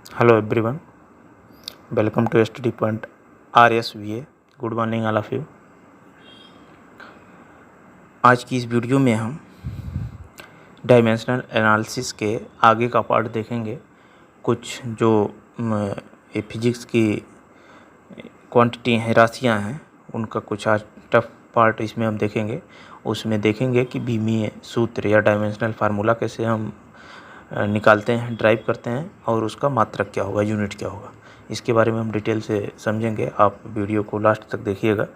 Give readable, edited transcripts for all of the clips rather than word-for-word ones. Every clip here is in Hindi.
Hello everyone, welcome to Study Point RSVA. Good morning all of you. आज की इस वीडियो में हम डायमेंशनल एनालिसिस के आगे का पार्ट देखेंगे। कुछ जो फिजिक्स की क्वांटिटी हैं, राशियां हैं, उनका कुछ आज टफ पार्ट इसमें हम देखेंगे। उसमें देखेंगे कि बीमीय सूत्र या डायमेंशनल फार्मूला कैसे हम निकालते हैं, ड्राइव करते हैं, और उसका मात्रक क्या होगा, यूनिट क्या होगा, इसके बारे में हम डिटेल से समझेंगे। आप वीडियो को लास्ट तक देखिएगा।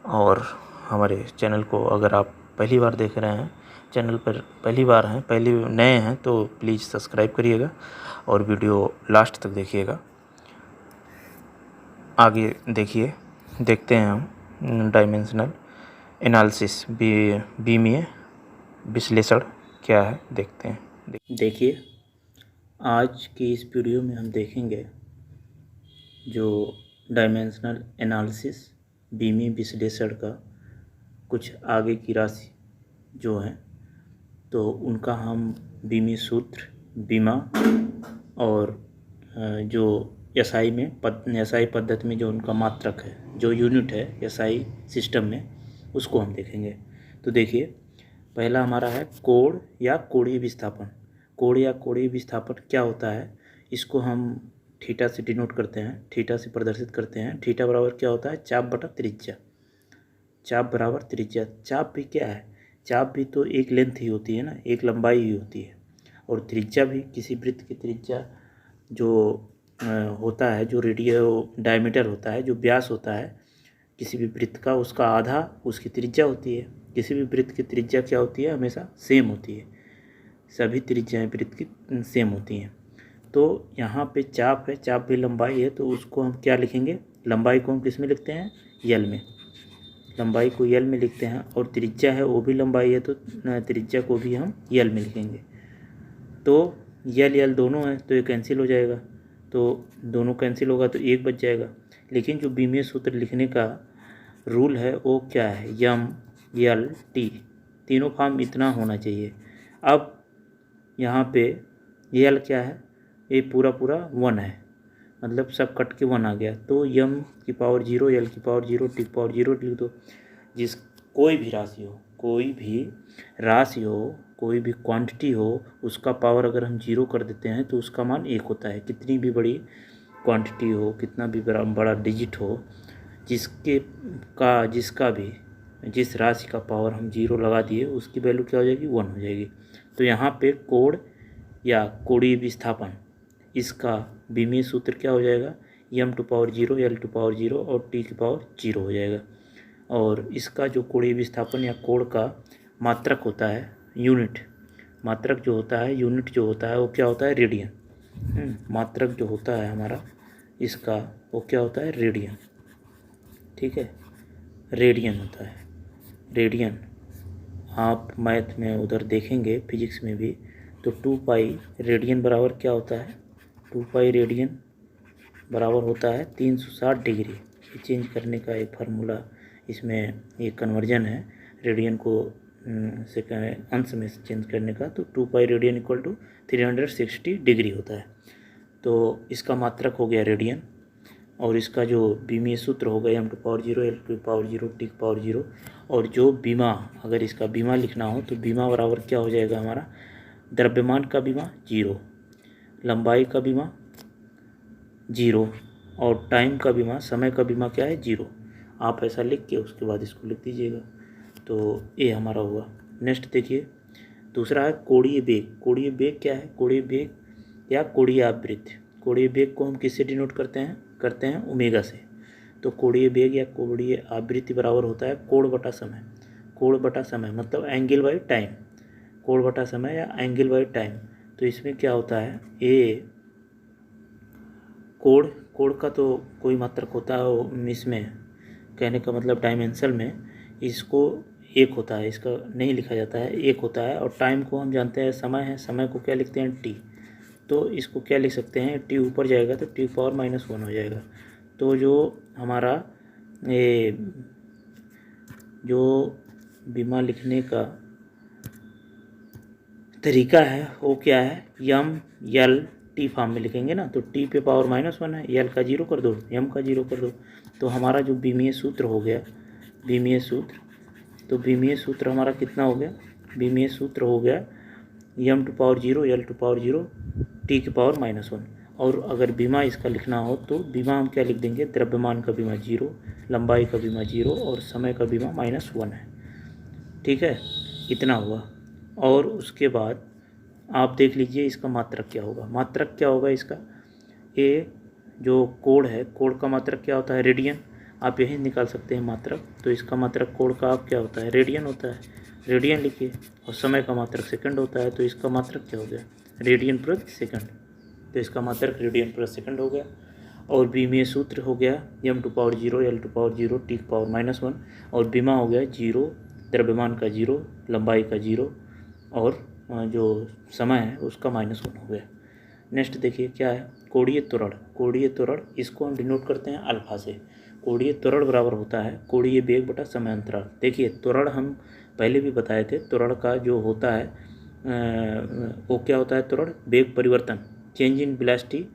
और हमारे चैनल को अगर आप पहली बार देख रहे हैं, चैनल पर पहली बार हैं, पहले नए हैं, तो प्लीज़ सब्सक्राइब करिएगा और वीडियो लास्ट तक देखिएगा। आगे देखिए, देखते हैं हम डायमेंशनल एनालिसिस बीमीय विश्लेषण क्या है, देखते हैं। देखिए, आज की इस वीडियो में हम देखेंगे जो डायमेंशनल एनालिसिस बीमीय विश्लेषण का कुछ आगे की राशि जो है, तो उनका हम बीमीय सूत्र, बीमा और जो एसआई पद्धति में जो उनका मात्रक है, जो यूनिट है एसआई सिस्टम में, उसको हम देखेंगे। तो देखिए, पहला हमारा है कोण या कोणीय विस्थापन। कोण या कोणीय विस्थापन क्या होता है, इसको हम थीटा से डिनोट करते हैं, थीटा से प्रदर्शित करते हैं। थीटा बराबर क्या होता है, चाप बटा त्रिज्या। चाप बराबर त्रिज्या। चाप भी क्या है, चाप भी तो एक लेंथ ही होती है ना, एक लंबाई ही होती है। और त्रिज्या भी किसी वृत्त की त्रिज्या जो होता है, जो रेडियो डायमीटर होता है, जो व्यास होता है किसी भी वृत्त का, उसका आधा उसकी त्रिज्या होती है। किसी भी वृत्त की त्रिज्या क्या होती है, हमेशा सेम होती है। सभी त्रिज्याएं वृत्त की सेम होती हैं। तो यहाँ पे चाप है, चाप भी लंबाई है, तो उसको हम क्या लिखेंगे, लंबाई को हम किस में लिखते हैं, यल में। लंबाई को यल में लिखते हैं। और त्रिज्या है, वो भी लंबाई है, तो त्रिज्या को भी हम यल में लिखेंगे। तो यल यल दोनों हैं, तो ये कैंसिल हो जाएगा। तो दोनों कैंसिल होगा तो एक बच जाएगा। लेकिन जो बीमीय सूत्र लिखने का रूल है वो क्या है, यम यल टी, तीनों फॉर्म इतना होना चाहिए। अब यहाँ पे यल क्या है, ये पूरा पूरा 1 है, मतलब सब कट के 1 आ गया। तो यम की पावर 0, यल की पावर 0, टी की पावर 0 लिख दो। जिस कोई भी राशि हो, कोई भी राशि हो, कोई भी क्वांटिटी हो, उसका पावर अगर हम 0 कर देते हैं तो उसका मान 1 होता है। कितनी भी बड़ी क्वांटिटी हो, कितना भी बड़ा डिजिट हो, जिसका भी जिस राशि का पावर हम 0 लगा दिए, उसकी वैल्यू क्या हो जाएगी, 1 हो जाएगी। तो यहाँ पे कोण या कोणीय विस्थापन, इसका बीमीय सूत्र क्या हो जाएगा, M to power 0, L to power 0 और टी की पावर 0 हो जाएगा। और इसका जो कोणीय विस्थापन या कोण का मात्रक होता है, यूनिट, मात्रक जो होता है, यूनिट जो होता है, वो क्या होता है, रेडियन। मात्रक जो होता है हमारा इसका, वो क्या होता है, रेडियन। ठीक है, रेडियन होता है, रेडियन। आप मैथ में उधर देखेंगे, फिजिक्स में भी, तो 2 पाई रेडियन बराबर क्या होता है, 2 पाई रेडियन बराबर होता है 360 डिग्री। ये चेंज करने का एक फार्मूला, इसमें ये कन्वर्जन है रेडियन को से अंश में चेंज करने का। तो 2 pi radian equal to 360 degree होता है। तो इसका मात्रक हो गया रेडियन, और इसका जो बीमीय सूत्र हो गया, M to power 0, L to power 0, T की पावर 0। और जो बीमा, अगर इसका बीमा लिखना हो तो बीमा बराबर क्या हो जाएगा हमारा, द्रव्यमान का बीमा 0, लंबाई का बीमा 0, और टाइम का बीमा, समय का बीमा क्या है, 0। आप ऐसा लिख के उसके बाद इसको लिख दीजिएगा। तो ये हमारा हुआ। नेक्स्ट देखिए, दूसरा है कोणीय वेग। कोणीय वेग क्या है, कोणीय वेग या कोणीय आवृत्ति। कोणीय वेग को हम किससे डिनोट करते हैं ओमेगा से। तो कोणीय वेग या कोणीय आवृत्ति बराबर होता है कोण बटा समय। कोण बटा समय मतलब एंगल बाई टाइम, कोण बटा समय या एंगल बाई टाइम। तो इसमें क्या होता है, ये कोण का तो कोई मात्रक होता है, इसमें कहने का मतलब डायमेंशन में इसको 1 होता है, इसका नहीं लिखा जाता है, 1 होता है। और टाइम को हम जानते हैं समय है, समय को क्या लिखते हैं, टी। तो इसको क्या लिख सकते हैं, टी ऊपर जाएगा तो टी पावर -1 हो जाएगा। तो जो हमारा ये जो बीमा लिखने का तरीका है वो क्या है, यम यल टी फॉर्म में लिखेंगे ना, तो टी पे पावर -1 है, एल का 0 कर दो, एम का 0 कर दो, तो हमारा जो बीमीय सूत्र हो गया, बीमीय सूत्र, तो बीमीय सूत्र हमारा कितना हो गया, बीमीय सूत्र हो गया m to power 0 l to power 0 t की पावर -1। और अगर बीमा इसका लिखना हो तो बीमा हम क्या लिख देंगे, द्रव्यमान का बीमा 0, लंबाई का बीमा 0 और समय का बीमा -1 है। ठीक है, इतना हुआ। और उसके बाद आप देख लीजिए इसका मात्रक क्या होगा। मात्रक क्या होगा इसका, ये जो कोण है, कोण का मात्रक क्या होता है, रेडियन। आप यही निकाल सकते हैं मात्रक। तो इसका मात्रक कोण का आप क्या होता है, रेडियन होता है, रेडियन लिखिए। और समय का मात्रक सेकंड होता है, तो इसका मात्रक क्या हो गया, रेडियन प्रति सेकंड। तो इसका मात्रक रेडियन प्रति सेकंड हो गया। और बीमीय सूत्र हो गया m to power 0 l to power 0 t की पावर -1। और बीमा हो गया 0, द्रव्यमान का 0, लंबाई का 0 और जो समय है उसका -1 हो गया। नेक्स्ट देखिए क्या है, कोणीय त्वरण। कोणीय त्वरण इसको हम डिनोट करते हैं अल्फा से। कोणीय त्वरण बराबर होता है कोणीय वेग बटा समय अंतराल। देखिए त्वरण हम पहले भी बताए थे, त्वरण का जो होता है वो क्या होता है, त्वरण वेग परिवर्तन, change in velocity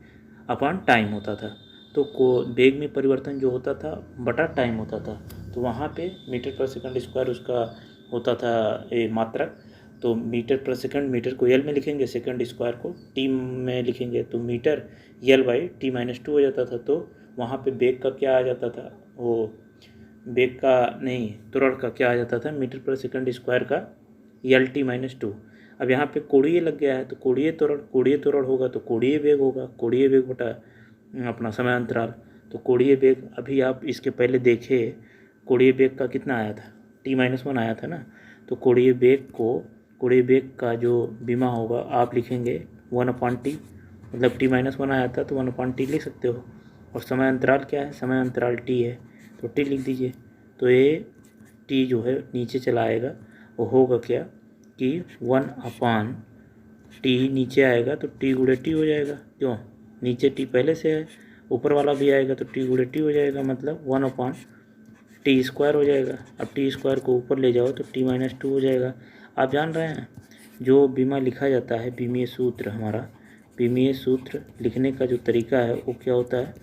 upon time होता था। तो वेग में परिवर्तन जो होता था बटा टाइम होता था। तो वहाँ पे मीटर पर सेकंड स्क्वायर उसका होता था मात्रक। तो मीटर पर सेकंड, मीटर को एल में लिखेंगे, सेकंड स्क्वायर को टी में लिखेंगे, तो मीटर एल बाई टी -2 हो जाता था। तो वहाँ पे वेग का क्या आ जाता था, वो वेग का नहीं, त्वरण का क्या आ जाता था, मीटर पर सेकंड स्क्वायर का एल टी -2। अब यहाँ पे कोणीय लग गया है, तो कोणीय त्वरण होगा तो कोणीय वेग होगा, कोणीय वेग बटा अपना समय अंतराल। तो कोणीय वेग अभी आप इसके पहले देखे, कोणीय वेग का कितना आया था, t-1 आया था ना। तो कोणीय वेग का जो बीमा होगा आप लिखेंगे 1/t, मतलब t-1 आया था तो 1/t लिख सकते हो। और समय अंतराल क्या है, समय अंतराल t है, तो t लिख दीजिए। तो ये t जो है नीचे चला आएगा, वो होगा क्या कि 1/t नीचे आएगा तो t गुणे t हो जाएगा। क्यों, नीचे t पहले से है, ऊपर वाला भी आएगा तो t गुणे t हो जाएगा, मतलब 1/t² हो जाएगा। अब t² को ऊपर ले जाओ तो t-2 हो जाएगा। आप जान रहे हैं जो बीमा लिखा जाता है, बीमीय सूत्र, हमारा बीमीय सूत्र लिखने का जो तरीका है वो क्या होता है,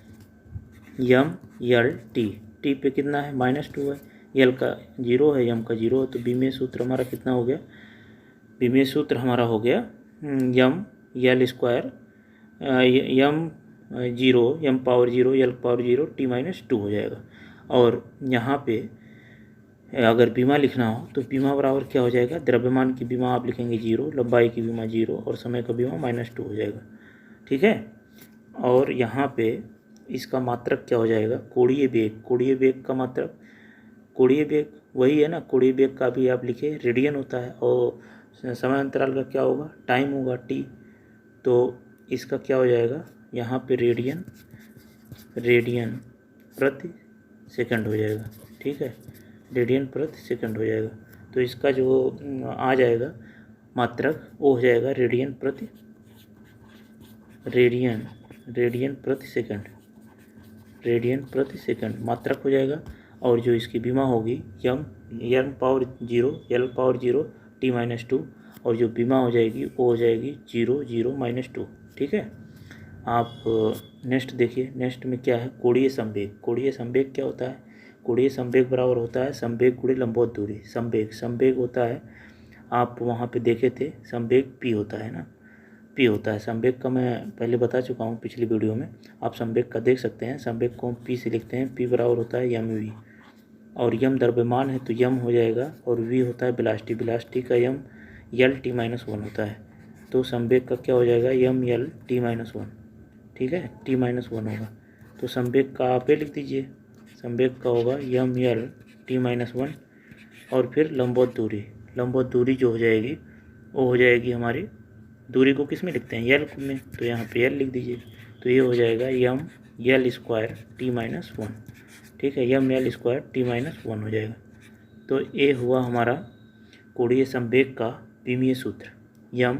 m/l/t। t पे कितना है, -2 है, l का 0 है, m का 0 है, तो बीमीय सूत्र हमारा कितना हो गया, बीमीय सूत्र हमारा हो गया m/l² m power 0 l power 0 t-2 हो जाएगा। और यहाँ पे अगर बीमा लिखना हो तो बीमा बराबर क्या हो जाएगा, द्रव्यमान की बीमा आप लिखेंगे 0, लंबाई की बीमा 0 और समय का बीमा -2 हो जाएगा। ठीक है। और यहाँ पे इसका मात्रक क्या हो जाएगा, कोणीय वेग। कोणीय वेग का मात्रक, कोणीय वेग वही है ना, कोणीय वेग का भी आप लिखे रेडियन होता है। और समय अंतराल का क्या होगा, टाइम होगा t। तो इसका क्या हो जाएगा, यहाँ पे रेडियन प्रति सेकंड हो जाएगा। ठीक है, रेडियन प्रति सेकंड हो जाएगा। तो इसका जो आ जाएगा मात्रक वो हो जाएगा रेडियन प्रति सेकंड मात्रक हो जाएगा। और जो इसकी बीमा होगी m power 0 l power 0 t-2, और जो बीमा हो जाएगी वो हो जाएगी 0 0 -2। ठीक है। आप नेक्स्ट देखिए, नेक्स्ट में क्या है, कोणीय संवेग। कोणीय संवेग क्या होता है, कोणीय संवेग बराबर होता है संवेग गुणे लंबवत दूरी। संवेग होता है, आप वहाँ पे देखे थे, संवेग p होता है ना, p होता है। संवेग का मैं पहले बता चुका हूँ पिछली वीडियो में, आप संवेग का देख सकते हैं। संवेग को हम p से लिखते हैं, p बराबर होता है mv। और m द्रव्यमान है तो m हो जाएगा, और v होता है वेलोसिटी का m l t-1 होता है। तो संवेग का क्या हो जाएगा, m l t-1। ठीक है, t-1 होगा। तो संवेग का आप लिख दीजिए, संवेग का होगा m l t-1। और फिर लंबवत दूरी जो हो जाएगी वो हो जाएगी हमारी, दूरी को किस में लिखते हैं, l में, तो यहाँ पे l लिख दीजिए। तो ये हो जाएगा m l² t-1। ठीक है, m l² t-1 हो जाएगा। तो ये हुआ हमारा कोणीय संवेग का बीमीय सूत्र m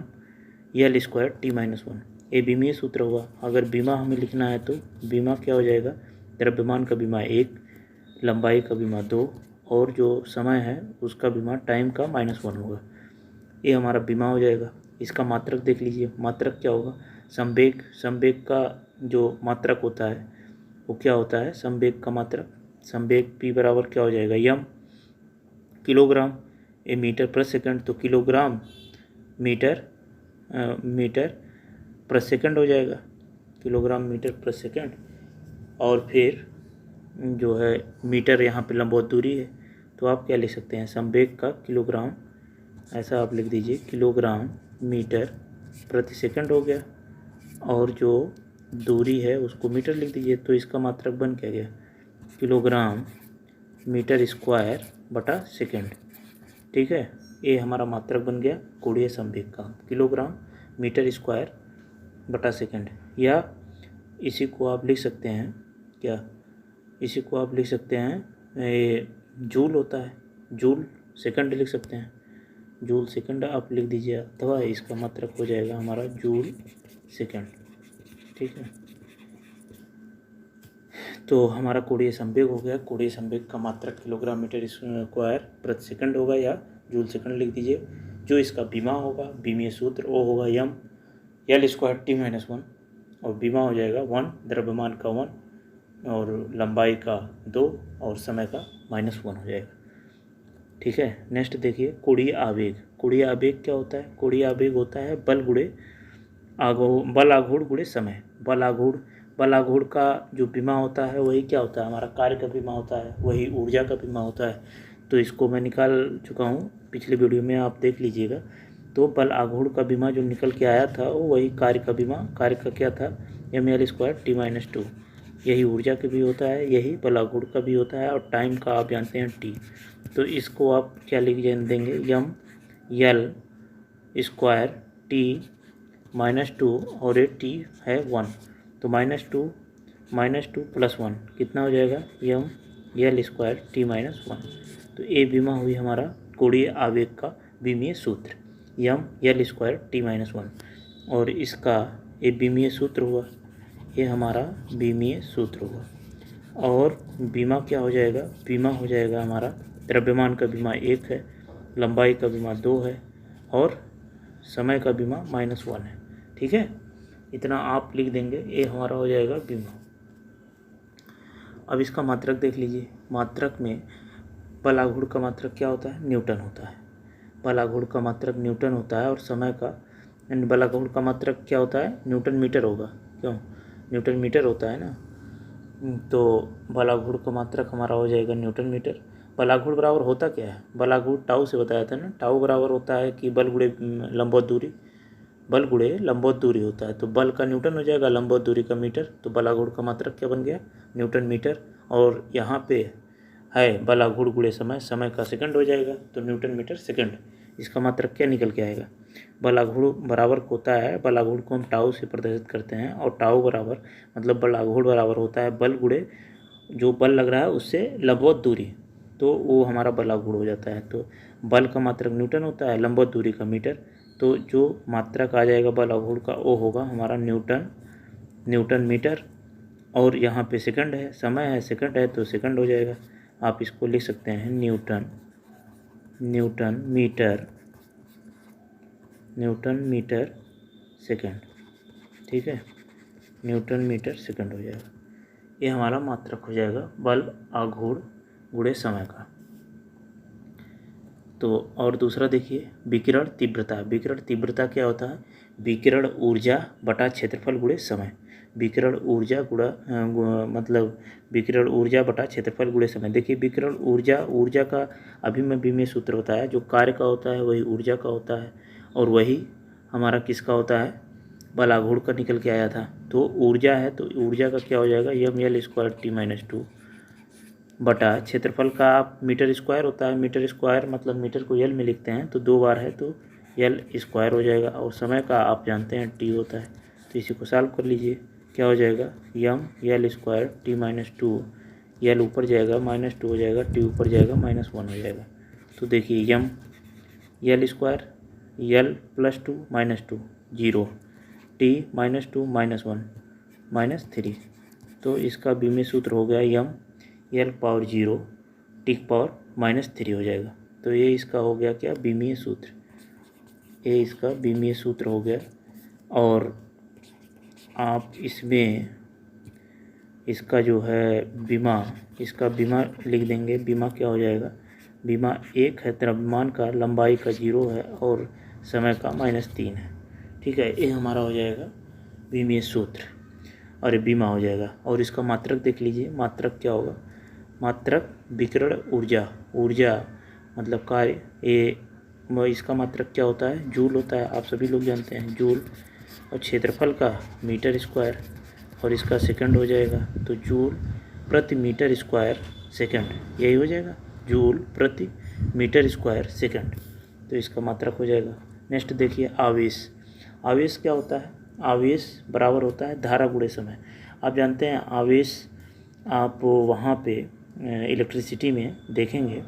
l² t-1। ये बीमीय सूत्र हुआ। अगर बीमा हमें लिखना है तो बीमा क्या हो जाएगा, द्रव्यमान का बीमा 1, लंबाई का बीमा 2 और जो समय है उसका बीमा टाइम का -1 होगा। ये हमारा बीमा हो जाएगा। इसका मात्रक देख लीजिए, मात्रक क्या होगा, संवेग, संवेग का जो मात्रक होता है वो क्या होता है, संवेग का मात्रक, संवेग p बराबर क्या हो जाएगा, यम किलोग्राम ए मीटर पर सेकंड, तो किलोग्राम मीटर मीटर पर सेकंड हो जाएगा, किलोग्राम मीटर पर सेकंड। और फिर जो है मीटर यहाँ पे लंबवत दूरी है, तो आप क्या लिख सकते हैं, संवेग का किलोग्राम, ऐसा आप लिख दीजिए किलोग्राम मीटर प्रति सेकंड हो गया, और जो दूरी है उसको मीटर लिख दीजिए, तो इसका मात्रक बन क्या गया, किलोग्राम मीटर स्क्वायर बटा सेकंड। ठीक है, ये हमारा मात्रक बन गया कोणीय संवेग का, किलोग्राम मीटर स्क्वायर बटा सेकंड। या इसी को आप लिख सकते हैं क्या, इसी को आप लिख सकते हैं, ये जूल होता है, जूल सेकंड लिख सकते हैं, जूल सेकंड आप लिख दीजिए, अथवा इसका मात्रक हो जाएगा हमारा जूल सेकंड। ठीक है, तो हमारा कोणीय संवेग हो गया, कोणीय संवेग का मात्रक किलोग्राम मीटर स्क्वायर प्रति सेकंड होगा, या जूल सेकंड लिख दीजिए। जो इसका बीमा होगा, बीमीय सूत्र वो होगा यम एल स्क्वायर टी माइनस 1, और बीमा हो जाएगा 1, द्रव्यमान का 1 और लंबाई का 2 और समय का -1 हो जाएगा। ठीक है, नेक्स्ट देखिए कोणीय आवेग। कोणीय आवेग क्या होता है, कोणीय आवेग होता है बल गुणे बल आघूर्ण गुणे समय। बल आघूर्ण का जो बीमा होता है वही क्या होता है, हमारा कार्य का बीमा होता है, वही ऊर्जा का बीमा होता है। तो इसको मैं निकाल चुका हूँ पिछले वीडियो में, आप देख लीजिएगा। तो बल आघूर्ण का बीमा जो निकल के आया था वो वही कार्य का बीमा, कार्य का क्या था, M L square T minus 2। यही ऊर्जा का भी होता है, यही बल आघूर्ण का भी होता है, और टाइम का आप जानते हैं टी। तो इसको आप क्या लिख देंगे, यम एल स्क्वायर टी -2 और ये टी है 1, तो -2 प्लस 1 कितना हो जाएगा, यम एल स्क्वायर टी -1। तो ये बीमा हुई हमारा कोणीय आवेग का बीमीय सूत्र, यम एल स्क्वायर टी -1, और इसका ये बीमीय सूत्र हुआ, ये हमारा बीमीय सूत्र हुआ। और बीमा क्या हो जाएगा, बीमा हो जाएगा हमारा द्रव्यमान का बीमा 1 है, लंबाई का बीमा 2 है, और समय का बीमा -1 है। ठीक है, इतना आप लिख देंगे, ये हमारा हो जाएगा बीमा। अब इसका मात्रक देख लीजिए, मात्रक में बल आघूर्ण का मात्रक क्या होता है, न्यूटन होता है, बल आघूर्ण का मात्रक न्यूटन होता है, और समय का बल आघूर्ण का मात्रक क्या होता है, न्यूटन मीटर होगा, क्यों, न्यूटन मीटर होता है ना। तो बल आघूर्ण का मात्रक हमारा हो जाएगा न्यूटन मीटर। बल आघूर्ण बराबर होता क्या है, बल आघूर्ण टाउ से बताया था ना, टाउ बराबर होता है कि बल गुणे लंबवत दूरी, बल गुणे लंबवत दूरी होता है, तो बल का न्यूटन हो जाएगा, लंबवत दूरी का मीटर, तो बल आघूर्ण का मात्रक क्या बन गया, न्यूटन मीटर। और यहाँ पे है बल आघूर्ण गुणे समय, समय का सेकंड हो जाएगा, तो न्यूटन मीटर सेकंड। इसका मात्रक क्या निकल के आएगा, बल आघूर्ण बराबर होता है, बल आघूर्ण को हम टाउ से प्रदर्शित करते हैं, और टाउ बराबर मतलब बल आघूर्ण बराबर होता है बल गुणे जो बल लग रहा है उससे लंबवत दूरी, तो वो हमारा बल आघूर्ण हो जाता है। तो बल का मात्रक न्यूटन होता है, लंबवत दूरी का मीटर, तो जो मात्रक आ जाएगा बल आघूर्ण का वो होगा हमारा न्यूटन मीटर। और यहाँ पे सेकंड है, समय है, सेकंड है, तो सेकंड हो जाएगा। आप इसको लिख सकते हैं न्यूटन मीटर सेकंड। ठीक है, न्यूटन मीटर सेकंड हो जाएगा, ये हमारा मात्रक हो जाएगा बल आघूर्ण गुणे समय का। तो और दूसरा देखिए विकिरण तीव्रता। विकिरण तीव्रता क्या होता है, विकिरण ऊर्जा बटा क्षेत्रफल गुणे समय। विकिरण ऊर्जा मतलब विकिरण ऊर्जा बटा क्षेत्रफल गुणे समय। देखिए विकिरण ऊर्जा का अभी मैं बीमीय सूत्र होता है, जो कार्य का होता है वही ऊर्जा का होता है, और वही हमारा किसका होता है, बल आघूर्ण का निकल के आया था। तो ऊर्जा है, तो ऊर्जा का क्या हो जाएगा, यम एल स्क्वायर टी -2 बटा क्षेत्रफल का आप मीटर स्क्वायर होता है, मीटर स्क्वायर मतलब मीटर को एल में लिखते हैं, तो 2 बार है तो एल स्क्वायर हो जाएगा, और समय का आप जानते हैं टी होता है। तो इसी को सॉल्व कर लीजिए, क्या हो जाएगा, यम एल स्क्वायर टी -2, एल ऊपर जाएगा -2 हो जाएगा, टी ऊपर जाएगा -1 हो जाएगा। तो देखिए यम एल स्क्वायर एल +2 -2 0, टी -2 -1 -3, तो इसका बीमीय सूत्र हो गया M L power 0 T power -3 हो जाएगा। तो ये इसका हो गया क्या, बीमीय सूत्र, ये इसका बीमीय सूत्र हो गया। और आप इसमें इसका जो है बीमा, इसका बीमा लिख देंगे। बीमा क्या हो जाएगा, बीमा 1 है, द्रव्यमान का लंबाई का 0 है और समय का -3 है। ठीक है, ये हमारा हो जाएगा बीमीय सूत्र और ये बीमा हो जाएगा। और इसका मात्रक देख लीजिए, मात्रक क्या होगा, मात्रक विकिरण ऊर्जा, ऊर्जा मतलब कार्य, ये इसका मात्रक क्या होता है, जूल होता है, आप सभी लोग जानते हैं जूल, और क्षेत्रफल का मीटर स्क्वायर, और इसका सेकंड हो जाएगा तो जूल प्रति मीटर स्क्वायर सेकंड, यही हो जाएगा जूल प्रति मीटर स्क्वायर सेकंड। तो इसका मात्रक हो जाएगा। नेक्स्ट देखिए आवेश, आवेश क्या होता है, आवेश बराबर होता है धारा गुणे समय। आप जानते हैं आवेश, आप वहाँ पे इलेक्ट्रिसिटी में देखेंगे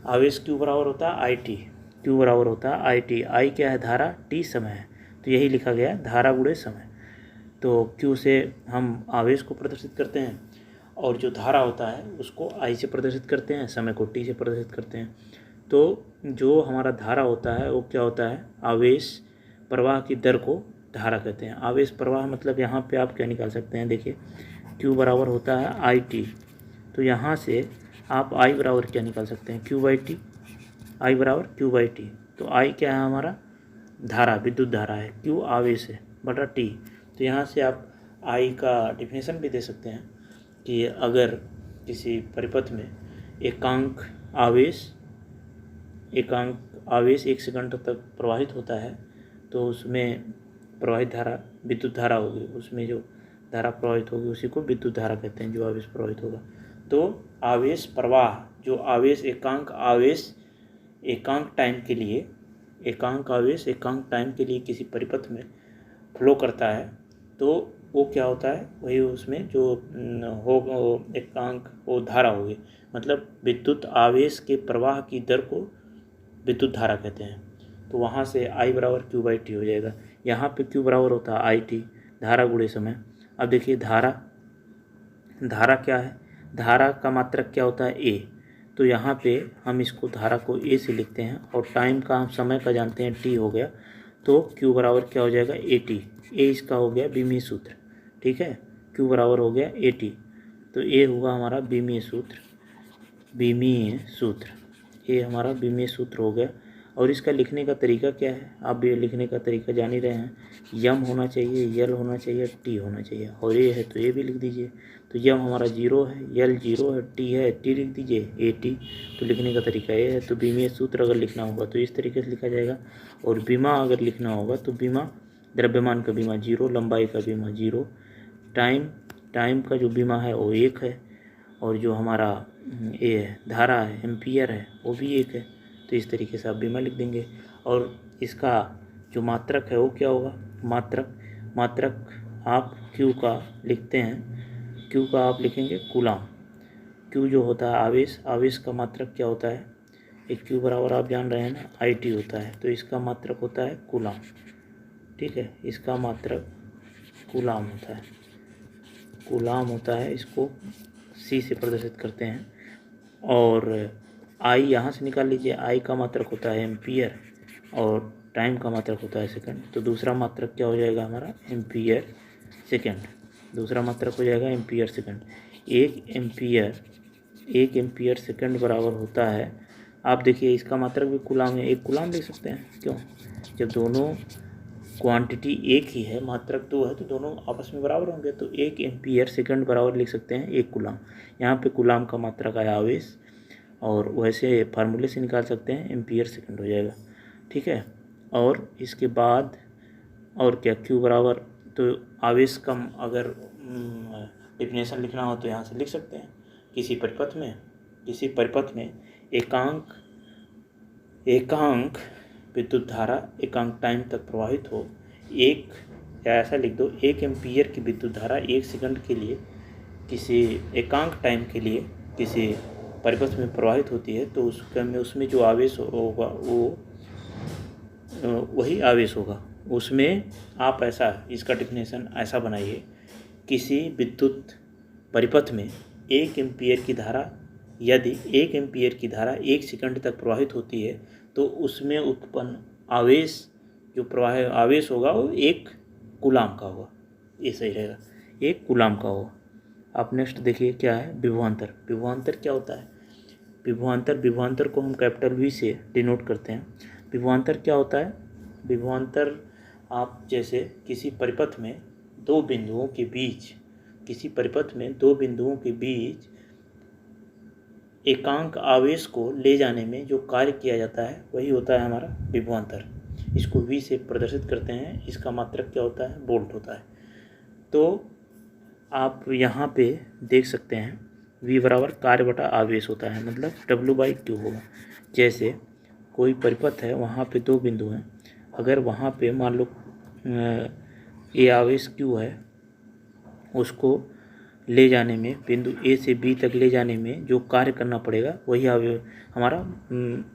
आवेश क्यू बराबर होता है आई टी, क्यू बराबर होता है आई टी, आई क्या है धारा, टी समय है, तो यही लिखा गया धारा गुणे समय। तो क्यू से हम आवेश को प्रदर्शित करते हैं और जो धारा होता है उसको आई से प्रदर्शित करते हैं, समय को टी से प्रदर्शित करते हैं। तो जो हमारा धारा होता है वो क्या होता है, आवेश प्रवाह की दर को धारा कहते हैं। आवेश प्रवाह मतलब यहाँ पे आप क्या निकाल सकते हैं, देखिए क्यू बराबर होता है आई टी, तो यहाँ से आप आई बराबर क्या निकाल सकते हैं, क्यू बाई टी, आई बराबर क्यू बाई टी। तो आई क्या है हमारा धारा, विद्युत धारा है, क्यू आवेश है बटा टी। तो यहाँ से आप आई का डिफिनेशन भी दे सकते हैं कि अगर किसी परिपथ में एकांक आवेश 1 सेकंड तक प्रवाहित होता है तो उसमें प्रवाहित धारा विद्युत धारा होगी, उसमें जो धारा प्रवाहित होगी उसी को विद्युत धारा कहते हैं, जो आवेश प्रवाहित होगा। तो आवेश प्रवाह, जो आवेश एकांक टाइम के लिए, एकांक आवेश एकांक टाइम के लिए किसी परिपथ में फ्लो करता है तो वो क्या होता है, वही उसमें जो हो एकांक वो धारा होगी, मतलब विद्युत आवेश के प्रवाह की दर को विद्युत धारा कहते हैं। तो वहाँ से आई बराबर क्यू बाई टी हो जाएगा। यहाँ पे क्यू बराबर होता है आई टी, धारा गुणे समय। अब देखिए धारा, धारा क्या है, धारा का मात्रक क्या होता है ए, तो यहाँ पे हम इसको धारा को ए से लिखते हैं और टाइम का हम समय का जानते हैं टी हो गया, तो क्यू बराबर क्या हो जाएगा ए टी, ए इसका हो गया बीमीय सूत्र। ठीक है, क्यू बराबर हो गया ए टी, तो ए होगा हमारा बीमीय सूत्र, बीमीय सूत्र, ये हमारा बीमीय सूत्र हो गया। और इसका लिखने का तरीका क्या है, आप भी लिखने का तरीका जान ही रहे हैं, यम होना चाहिए, यल होना चाहिए, टी होना चाहिए, और ये है तो ये भी लिख दीजिए। तो यम हमारा 0 है, यल 0 है, टी है, टी लिख दीजिए, ए टी। तो लिखने का तरीका ये है। तो बीमीय सूत्र अगर लिखना होगा तो इस तरीके से लिखा जाएगा, और बीमा अगर लिखना होगा तो बीमा द्रव्यमान का बीमा 0, लंबाई का बीमा 0, टाइम का जो बीमा है वो 1 है, और जो हमारा ये है धारा है एम्पियर है वो भी 1 है। तो इस तरीके से आप बीमा लिख देंगे। और इसका जो मात्रक है वो क्या होगा, मात्रक आप क्यू का लिखते हैं, क्यू का आप लिखेंगे कूलाम, क्यू जो होता है आवेश का मात्रक क्या होता है, एक क्यू बराबर आप जान रहे हैं ना आई टी होता है, तो इसका मात्रक होता है कूलाम। ठीक है, इसका मात्रक कूलाम होता है, कूलाम होता है, इसको सी से प्रदर्शित करते हैं। और आई यहाँ से निकाल लीजिए, आई का मात्रक होता है एम्पियर और टाइम का मात्रक होता है सेकंड। तो दूसरा मात्रक क्या हो जाएगा हमारा, एम्पियर सेकंड, दूसरा मात्रक हो जाएगा एम्पियर सेकंड। एक एम्पियर सेकंड बराबर होता है, आप देखिए इसका मात्रक भी कूलाम है, एक कूलाम लिख सकते हैं, क्यों, जब दोनों क्वांटिटी एक ही है, मात्रक 2 है, तो दोनों आपस में बराबर होंगे, तो 1 एम्पियर सेकंड बराबर लिख सकते हैं 1 कूलाम। यहाँ पे कूलाम का मात्रक आया आवेश, और वैसे फार्मूले से निकाल सकते हैं, एम्पियर सेकंड हो जाएगा। ठीक है, और इसके बाद और क्या, क्यू बराबर, तो आवेश कम अगर डिफिनेशन लिखना हो तो यहाँ से लिख सकते हैं, किसी परिपथ में एकांक विद्युत धारा एकांक टाइम तक प्रवाहित हो, या ऐसा लिख दो, 1 एम्पियर की विद्युत धारा 1 सेकंड के लिए किसी एकांक टाइम के लिए किसी परिपथ में प्रवाहित होती है, तो उसमें जो आवेश होगा वो वही आवेश होगा। उसमें आप ऐसा, इसका डिफिनेशन ऐसा बनाइए, किसी विद्युत परिपथ में 1 एम्पियर की धारा, यदि 1 एम्पियर की धारा 1 सेकंड तक प्रवाहित होती है तो उसमें उत्पन्न आवेश, जो आवेश होगा वो 1 कूलाम का होगा, ये सही रहेगा, ये कूलाम का होगा। आप नेक्स्ट देखिए क्या है विभवांतर। विभवांतर क्या होता है? विभवांतर को हम कैपिटल वी से डिनोट करते हैं। विभवांतर क्या होता है? विभवांतर आप जैसे किसी परिपथ में दो बिंदुओं के बीच एकांक आवेश को ले जाने में जो कार्य किया जाता है वही होता है हमारा विभवांतर। इसको वी से प्रदर्शित करते हैं। इसका मात्रक क्या होता है? वोल्ट होता है। तो आप यहाँ पे देख सकते हैं V बराबर कार्य बटा आवेश होता है, मतलब W/Q होगा। जैसे कोई परिपथ है, वहाँ पे दो बिंदु हैं, अगर वहाँ पे मान लो A आवेश Q है, उसको ले जाने में, बिंदु A से B तक ले जाने में जो कार्य करना पड़ेगा वही हमारा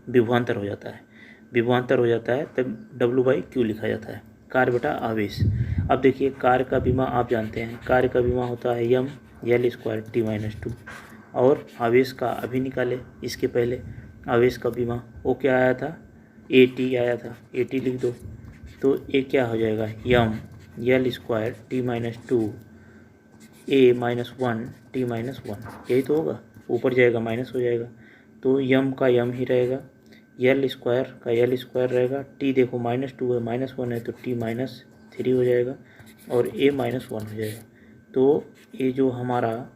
विभवांतर हो जाता है। विभवांतर हो जाता है तब W/Q लिखा जाता है, कार्य बटा आवेश। अब देखिए कार्य का विमा आप जानते हैं, कार्य का विमा होता है m L² T-2 और आवेश का अभी निकाले। इसके पहले आवेश का विमा वो क्या आया था? AT आया था, AT लिख दो। तो ये क्या हो जाएगा? m L² T-2 A-1 T-1, यही तो होगा। ऊपर जाएगा माइनस हो जाएगा, तो m का m ही रहेगा, L² का L² रहेगा। T देखो -2 है, -1 है तो T-3 हो जाएगा और A-1 हो जाएगा। तो ये जो हमारा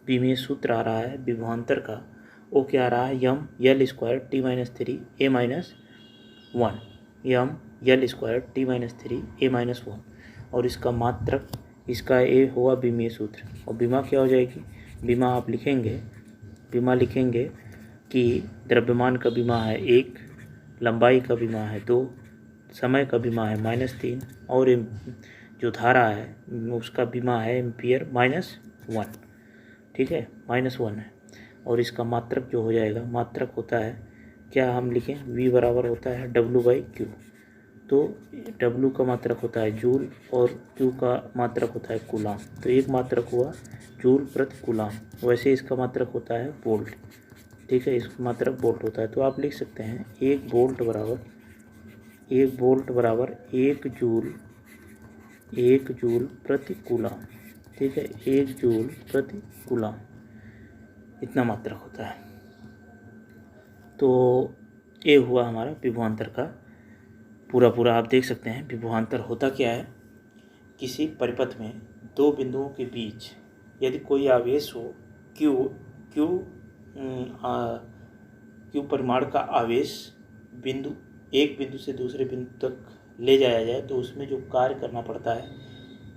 विमीय सूत्र आ रहा है विभवांतर का, वो क्या आ रहा है? m L² T-3 A-1, m L² T-3 A-1 और इसका मात्रक, इसका ये होगा विमीय सूत्र। और विमा क्या हो जाएगी? विमा आप लिखेंगे, विमा लिखेंगे कि द्रव्यमान का विमा है 1, लंबाई का विमा है 2, समय का विमा है -3 और जो धारा है उसका विमा है एम्पियर -1। ठीक है, -1 है। और इसका मात्रक जो हो जाएगा, मात्रक होता है क्या हम लिखें? V बराबर होता है W/Q। तो W का मात्रक होता है जूल और Q का मात्रक होता है कूलाम। तो एक मात्रक हुआ जूल प्रति कूलाम, वैसे इसका मात्रक होता है वोल्ट। ठीक है, इसका मात्रक वोल्ट होता है। तो आप लिख सकते हैं 1 वोल्ट बराबर 1 जूल प्रति कूलाम। ठीक है, 1 जूल प्रति कूलाम, इतना मात्रक होता है। तो ये हुआ हमारा विभवांतर का पूरा आप देख सकते हैं। विभवांतर होता क्या है? किसी परिपथ में दो बिंदुओं के बीच यदि कोई आवेश हो, Q परिमाण का आवेश एक बिंदु से दूसरे बिंदु तक ले जाया जाए तो उसमें जो कार्य करना पड़ता है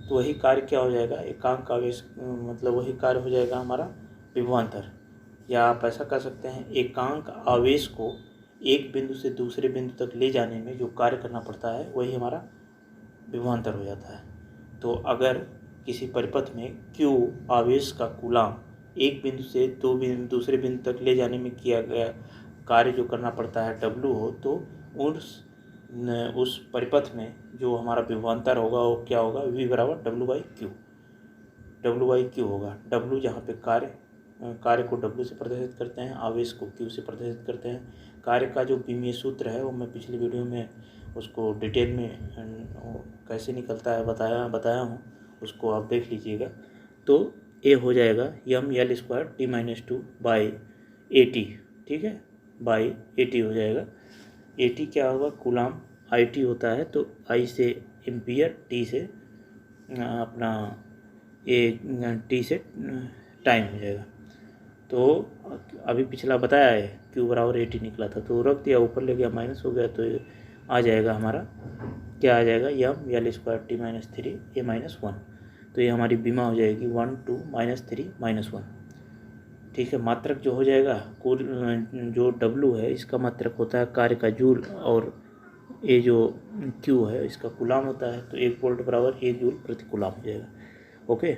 तो वही कार्य क्या हो जाएगा? एकांक आवेश, मतलब वही कार्य हो जाएगा हमारा विभवांतर। या आप ऐसा कर सकते हैं, एकांक आवेश को एक बिंदु से दूसरे बिंदु तक ले जाने में जो कार्य करना पड़ता है वही हमारा विभवांतर हो जाता है। तो अगर किसी परिपथ में Q आवेश का कूलाम एक बिंदु से दूसरे बिंदु तक ले जाने में किया गया कार्य जो करना पड़ता है W हो, तो उस परिपथ में जो हमारा विभवांतर होगा वो क्या होगा? V बराबर W/Q होगा। W जहाँ पे कार्य को W से प्रदर्शित करते हैं, आवेश को Q से प्रदर्शित करते हैं। कार्य का जो विमीय सूत्र है वो मैं पिछली वीडियो में उसको डिटेल में कैसे निकलता है बताया हूँ, उसको आप देख लीजिएगा। तो ये हो जाएगा m L² T-2 by AT। ठीक है, बाई AT हो जाएगा। AT क्या होगा? कूलाम। IT होता है तो I से एम्पियर, T से अपना T से टाइम हो जाएगा। तो अभी पिछला बताया है Q बराबर AT निकला था, तो रख दिया, ऊपर ले गया माइनस हो गया, तो आ जाएगा हमारा क्या आ जाएगा? m L² T-3 A-1। तो ये हमारी विमा हो जाएगी 1 2 -3 -1। ठीक है, मात्रक जो हो जाएगा जो W है इसका मात्रक होता है कार्य का जूल और ये जो Q है इसका कूलाम होता है। तो 1 वोल्ट बराबर 1 जूल प्रति कूलाम हो जाएगा। ओके,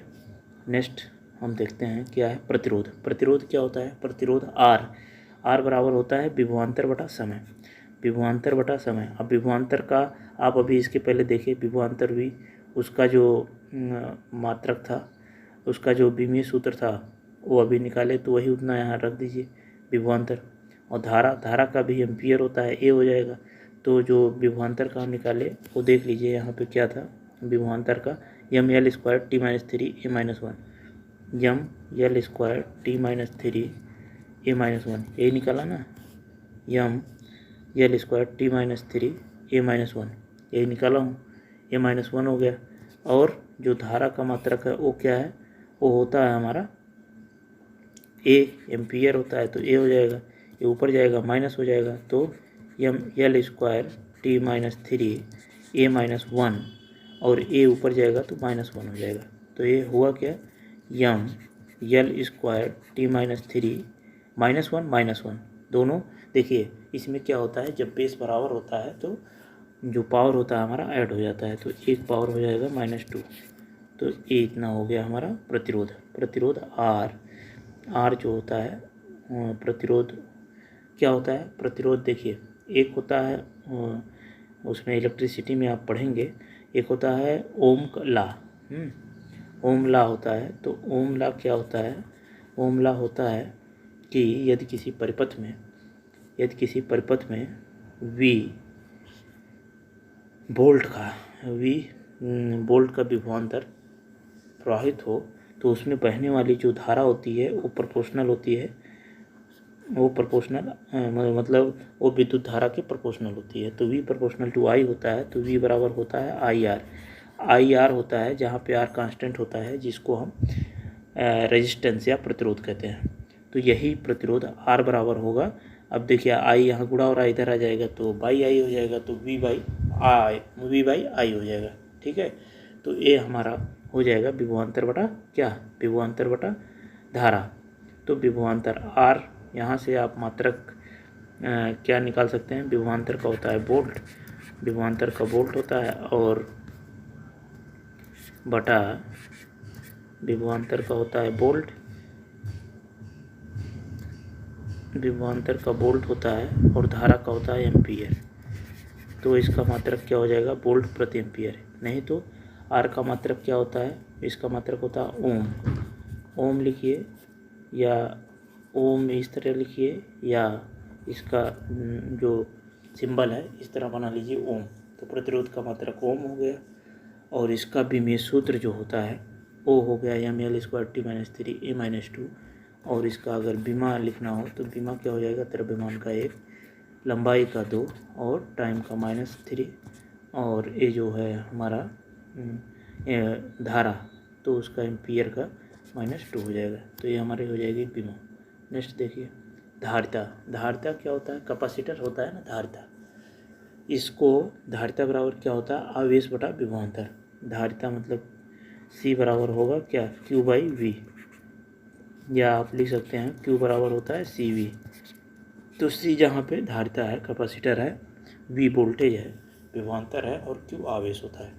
नेक्स्ट हम देखते हैं क्या है प्रतिरोध। प्रतिरोध क्या होता है? प्रतिरोध R बराबर होता है विभवांतर बटा समय। विभवांतर बटा समय। अब विभवांतर का आप अभी इसके पहले देखिए, विभवांतर भी उसका जो मात्रक था, उसका जो विमीय सूत्र था वो अभी निकाले, तो वही उतना यहाँ रख दीजिए विभवांतर। और धारा का भी एम्पियर होता है, A हो जाएगा। तो जो विभवांतर का हम निकाले वो देख लीजिए यहाँ पे क्या था विभवांतर का, M L square T minus three A minus one, M L square T minus three A minus one, यही निकाला ना, M L square T minus three A minus one, यही निकाला हूँ, ए माइनस वन हो गया। और जो धारा का मात्रक है वो क्या है, वो होता है हमारा ए एम्पियर होता है, तो ए हो जाएगा, ये ऊपर जाएगा माइनस हो जाएगा, तो M L square T minus three A minus one, और ए ऊपर जाएगा तो माइनस वन हो जाएगा। तो ये हुआ क्या, M L square T minus three minus one दोनों। देखिए इसमें क्या होता है, जब बेस बराबर होता है तो जो पावर होता है हमारा ऐड हो जाता है, तो एक पावर हो जाएगा -2, तो ये इतना हो गया हमारा प्रतिरोध आर जो होता है प्रतिरोध क्या होता है, प्रतिरोध देखिए एक होता है उसमें इलेक्ट्रिसिटी में आप पढ़ेंगे, एक होता है ओम का ला, ओम ला होता है। तो ओम ला क्या होता है, ओम ला होता है कि यदि किसी परिपथ में वी वोल्ट का विभवांतर प्रवाहित हो तो उसमें बहने वाली जो धारा होती है वो प्रोपोर्शनल होती है, मतलब वो विद्युत धारा के प्रोपोर्शनल होती है। तो V प्रोपोर्शनल टू I होता है, तो V बराबर होता है आई आर होता है, जहाँ पे R कांस्टेंट होता है, जिसको हम रेजिस्टेंस या प्रतिरोध कहते हैं। तो यही प्रतिरोध R बराबर होगा। अब देखिए I यहाँ गुणा हो रहा है, इधर आ जाएगा तो बाई आई हो जाएगा, तो V बाई आई हो जाएगा, ठीक है। तो ये हमारा हो जाएगा विभवांतर बटा क्या, विभवांतर बटा धारा। तो विभवांतर R, यहाँ से आप मात्रक क्या निकाल सकते हैं, विभवांतर का होता है वोल्ट, विभवांतर का वोल्ट होता है, और बटा विभवांतर का होता है वोल्ट, विभवांतर का वोल्ट होता है, और धारा का होता है एम्पियर। तो इसका मात्रक क्या हो जाएगा, वोल्ट प्रति एम्पियर। नहीं तो आर का मात्रक क्या होता है, इसका मात्रक होता है ओम, ओम लिखिए, या ओम इस तरह लिखिए, या इसका जो सिंबल है इस तरह बना लीजिए ओम। तो प्रतिरोध का मात्रक ओम हो गया, और इसका विमीय सूत्र जो होता है वो हो गया M L square T minus three A minus two. और इसका अगर बीमा लिखना हो तो बीमा क्या हो जाएगा, द्रव्यमान का 1, लंबाई का 2, और टाइम का -3, और ये जो है हमारा धारा, तो उसका एम्पियर का -2 हो जाएगा। तो ये हमारी हो जाएगी बीमा। नेक्स्ट देखिए धारिता क्या होता है, कैपेसिटर होता है ना धारिता, इसको धारिता बराबर क्या होता है, आवेश बटा विभवांतर। धारिता मतलब C बराबर होगा क्या, Q बाई V, या आप लिख सकते हैं Q बराबर होता है CV। तो C जहाँ पे धारिता है, कैपेसिटर है, V वोल्टेज है, विभवांतर है, और Q आवेश होता है,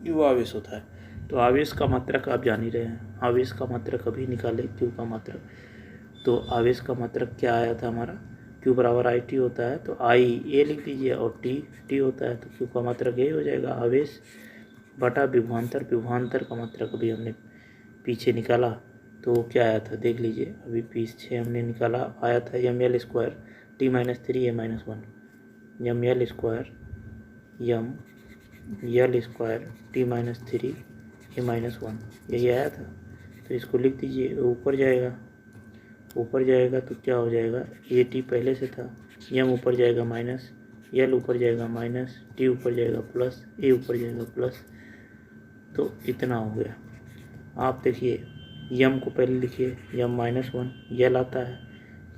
Q आवेश होता है। तो आवेश का मात्रक आप जान ही रहे हैं, आवेश का मात्रक अभी निकाले Q का मात्रक। तो आवेश का मात्रक क्या आया था हमारा, Q बराबर IT होता है, तो I A लिख दीजिए, और T होता है, तो Q का मात्रक यही हो जाएगा, आवेश बटा विभवांतर का मात्रक अभी हमने पीछे निकाला, तो क्या आया था देख लीजिए, अभी पीछे हमने निकाला आया था M L square T minus three A minus one, M L square T minus three A minus one, यही आया था। तो इसको लिख दीजिए, ऊपर जाएगा तो क्या हो जाएगा, ए टी पहले से था, यम ऊपर जाएगा माइनस, एल ऊपर जाएगा माइनस, टी ऊपर जाएगा प्लस, ए ऊपर जाएगा प्लस, तो इतना हो गया। आप देखिए यम को पहले लिखिए, यम -1, यल आता है,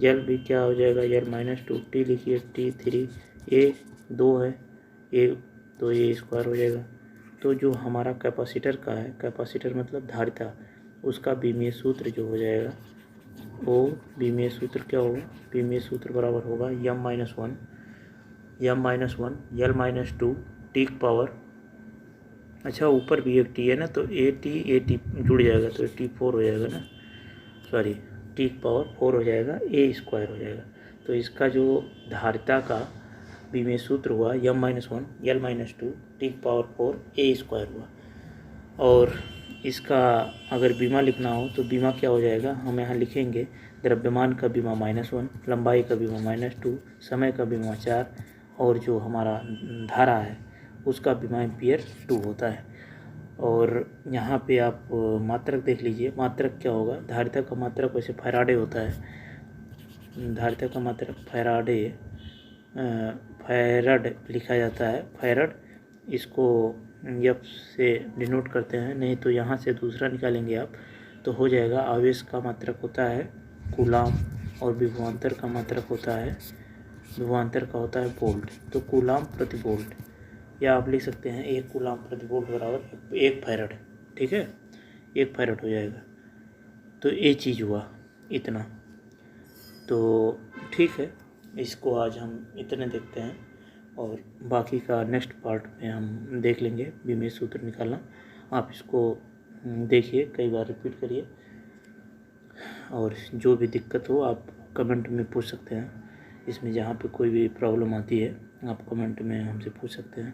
यल भी क्या हो जाएगा, यल -2, टी लिखिए, टी 3, ए 2 है, ए तो ए स्क्वायर हो जाएगा। तो जो हमारा कैपेसिटर का है, कैपेसिटर मतलब धारिता, उसका विमीय सूत्र जो हो जाएगा, वो विमीय सूत्र क्या होगा, विमीय सूत्र बराबर होगा यम -1 यल -2 टी पावर, अच्छा ऊपर भी एक टी है ना, तो ए टी जुड़ जाएगा, तो टी 4 हो जाएगा ना, सॉरी टी पावर 4 हो जाएगा, ए स्क्वायर हो जाएगा। तो इसका जो धारिता का विमीय सूत्र हुआ यम -1 यल -2 टी पावर 4 ए स्क्वायर हुआ। और इसका अगर बीमा लिखना हो तो बीमा क्या हो जाएगा, हम यहाँ लिखेंगे द्रव्यमान का बीमा -1, लंबाई का बीमा -2, समय का बीमा 4, और जो हमारा धारा है उसका बीमा एम्पियर 2 होता है। और यहाँ पे आप मात्रक देख लीजिए। मात्रक क्या होगा, धारिता का मात्रक वैसे फैराडे होता है, धारिता का मात्रक फैराडे, फैरड लिखा जाता है, फैरड। इसको एफ से डिनोट करते हैं, नहीं तो यहाँ से दूसरा निकालेंगे आप तो हो जाएगा। आवेश का मात्रक होता है कूलाम और विभवांतर का मात्रक होता है, विभवांतर का होता है वोल्ट। तो कूलाम प्रति वोल्ट, या आप लिख सकते हैं 1 कूलाम प्रति वोल्ट बराबर 1 फैरड। ठीक है, 1 फैरड हो जाएगा। तो ये चीज़ हुआ इतना। तो ठीक है, इसको आज हम इतने देखते हैं और बाकी का नेक्स्ट पार्ट में हम देख लेंगे बीमीय सूत्र निकालना। आप इसको देखिए, कई बार रिपीट करिए, और जो भी दिक्कत हो आप कमेंट में पूछ सकते हैं। इसमें जहाँ पे कोई भी प्रॉब्लम आती है आप कमेंट में हमसे पूछ सकते हैं।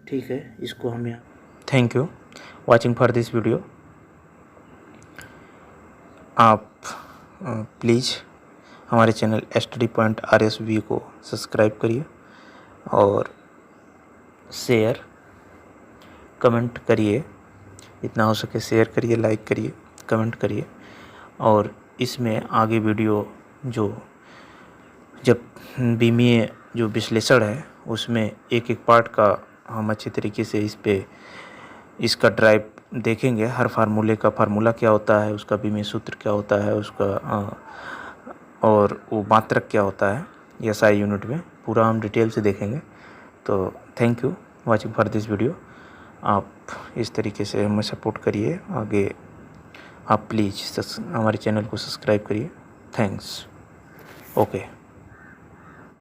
ठीक है, इसको हम यहाँ thank you watching for this video. आप प्लीज़ हमारे चैनल स्टडी पॉइंट RSV को सब्सक्राइब करिए और शेयर कमेंट करिए, जितना हो सके शेयर करिए, लाइक करिए, कमेंट करिए। और इसमें आगे वीडियो जब बीमीय जो विश्लेषण है उसमें एक एक पार्ट का हम अच्छे तरीके से इसका ड्राइव देखेंगे। हर फार्मूले का फार्मूला क्या होता है, उसका बीमीय सूत्र क्या होता है, उसका और वो मात्रक क्या होता है, ये SI यूनिट में पूरा हम डिटेल से देखेंगे। तो thank you watching for this video. आप इस तरीके से हमें सपोर्ट करिए आगे। आप प्लीज़ हमारे चैनल को सब्सक्राइब करिए। थैंक्स। ओके।